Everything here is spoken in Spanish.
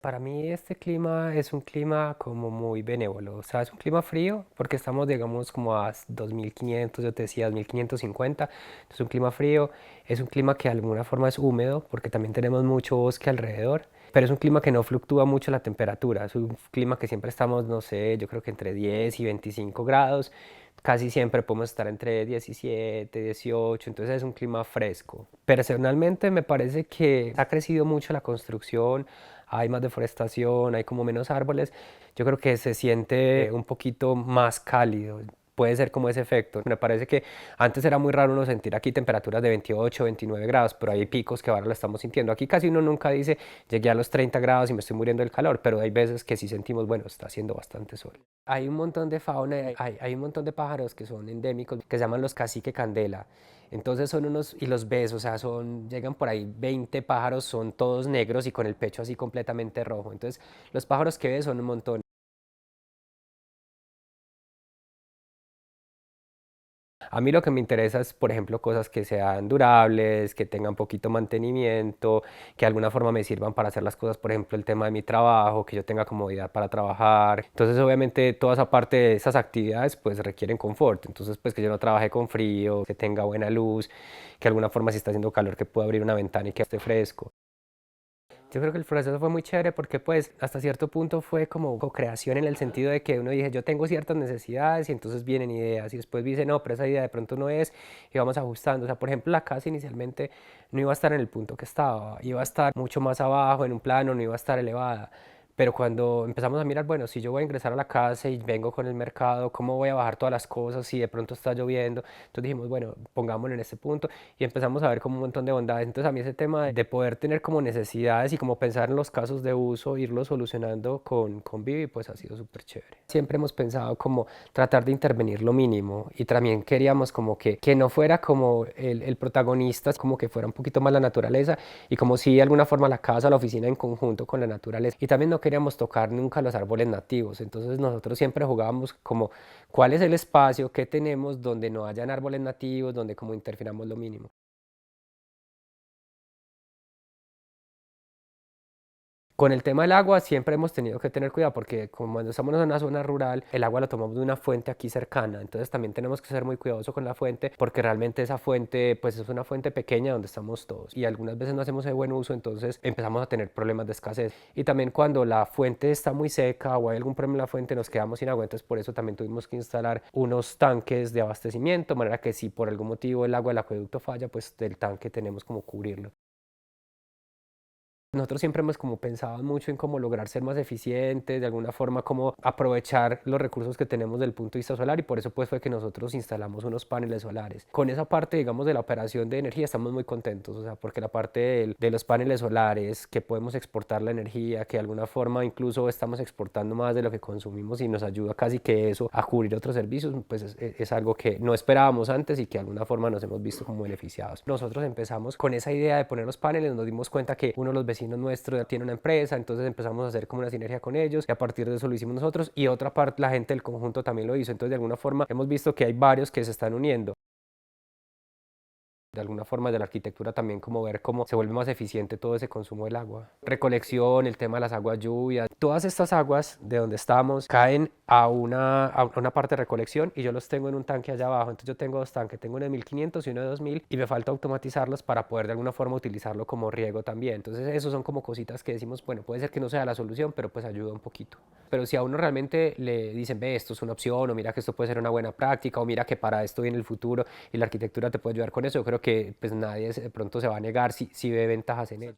Para mí este clima es un clima como muy benévolo, o sea, es un clima frío porque estamos, digamos, como a 2500, yo te decía 2550, es un clima frío, es un clima que de alguna forma es húmedo porque también tenemos mucho bosque alrededor, pero es un clima que no fluctúa mucho la temperatura, es un clima que siempre estamos, no sé, yo creo que entre 10 y 25 grados, casi siempre podemos estar entre 17, 18, entonces es un clima fresco. Personalmente me parece que ha crecido mucho la construcción, hay más deforestación, hay como menos árboles, yo creo que se siente un poquito más cálido. Puede ser como ese efecto. Me parece que antes era muy raro uno sentir aquí temperaturas de 28, 29 grados, pero hay picos que ahora lo estamos sintiendo. Aquí casi uno nunca dice, llegué a los 30 grados y me estoy muriendo del calor, pero hay veces que sí sentimos, bueno, está haciendo bastante sol. Hay un montón de fauna, hay un montón de pájaros que son endémicos, que se llaman los cacique candela. Entonces son unos, y los ves, o sea, llegan por ahí 20 pájaros, son todos negros y con el pecho así completamente rojo. Entonces los pájaros que ves son un montón. A mí lo que me interesa es, por ejemplo, cosas que sean durables, que tengan poquito mantenimiento, que de alguna forma me sirvan para hacer las cosas, por ejemplo, el tema de mi trabajo, que yo tenga comodidad para trabajar. Entonces, obviamente, toda esa parte de esas actividades, pues requieren confort. Entonces, pues que yo no trabaje con frío, que tenga buena luz, que de alguna forma si está haciendo calor, que pueda abrir una ventana y que esté fresco. Yo creo que el proceso fue muy chévere porque pues hasta cierto punto fue como co-creación en el sentido de que uno dije yo tengo ciertas necesidades y entonces vienen ideas y después dice no, pero esa idea de pronto no es y vamos ajustando. O sea, por ejemplo, la casa inicialmente no iba a estar en el punto que estaba, iba a estar mucho más abajo en un plano, no iba a estar elevada. Pero cuando empezamos a mirar, bueno, si yo voy a ingresar a la casa y vengo con el mercado, ¿cómo voy a bajar todas las cosas si de pronto está lloviendo? Entonces dijimos, bueno, pongámoslo en este punto y empezamos a ver como un montón de bondades. Entonces a mí ese tema de poder tener como necesidades y como pensar en los casos de uso, irlo solucionando con Vivi, pues ha sido súper chévere. Siempre hemos pensado como tratar de intervenir lo mínimo y también queríamos como que no fuera como el protagonista, como que fuera un poquito más la naturaleza y como si de alguna forma la casa, la oficina en conjunto con la naturaleza. Y también no queríamos tocar nunca los árboles nativos, entonces nosotros siempre jugábamos como cuál es el espacio que tenemos donde no hayan árboles nativos, donde como interfiramos lo mínimo. Con el tema del agua siempre hemos tenido que tener cuidado porque como cuando estamos en una zona rural, el agua la tomamos de una fuente aquí cercana, entonces también tenemos que ser muy cuidadosos con la fuente porque realmente esa fuente pues es una fuente pequeña donde estamos todos y algunas veces no hacemos de buen uso, entonces empezamos a tener problemas de escasez. Y también cuando la fuente está muy seca o hay algún problema en la fuente nos quedamos sin agua, entonces por eso también tuvimos que instalar unos tanques de abastecimiento, de manera que si por algún motivo el agua del acueducto falla, pues del tanque tenemos como cubrirlo. Nosotros siempre hemos como pensado mucho en cómo lograr ser más eficientes, de alguna forma cómo aprovechar los recursos que tenemos del punto de vista solar y por eso pues fue que nosotros instalamos unos paneles solares. Con esa parte, digamos, de la operación de energía estamos muy contentos, o sea, porque la parte de los paneles solares, que podemos exportar la energía, que de alguna forma incluso estamos exportando más de lo que consumimos y nos ayuda casi que eso a cubrir otros servicios, pues es algo que no esperábamos antes y que de alguna forma nos hemos visto como beneficiados. Nosotros empezamos con esa idea de poner los paneles, nos dimos cuenta que uno de los vecinos nuestro tiene una empresa, entonces empezamos a hacer como una sinergia con ellos y a partir de eso lo hicimos nosotros y otra parte, la gente del conjunto también lo hizo, entonces de alguna forma hemos visto que hay varios que se están uniendo. De alguna forma de la arquitectura también como ver cómo se vuelve más eficiente todo ese consumo del agua. Recolección, el tema de las aguas lluvias, todas estas aguas de donde estamos caen a una parte de recolección y yo los tengo en un tanque allá abajo, entonces yo tengo dos tanques, tengo uno de 1500 y uno de 2000 y me falta automatizarlos para poder de alguna forma utilizarlo como riego también. Entonces esos son como cositas que decimos, bueno, puede ser que no sea la solución, pero pues ayuda un poquito. Pero si a uno realmente le dicen, ve, esto es una opción, o mira que esto puede ser una buena práctica, o mira que para esto viene el futuro y la arquitectura te puede ayudar con eso, yo creo que pues nadie de pronto se va a negar si ve ventajas en ello.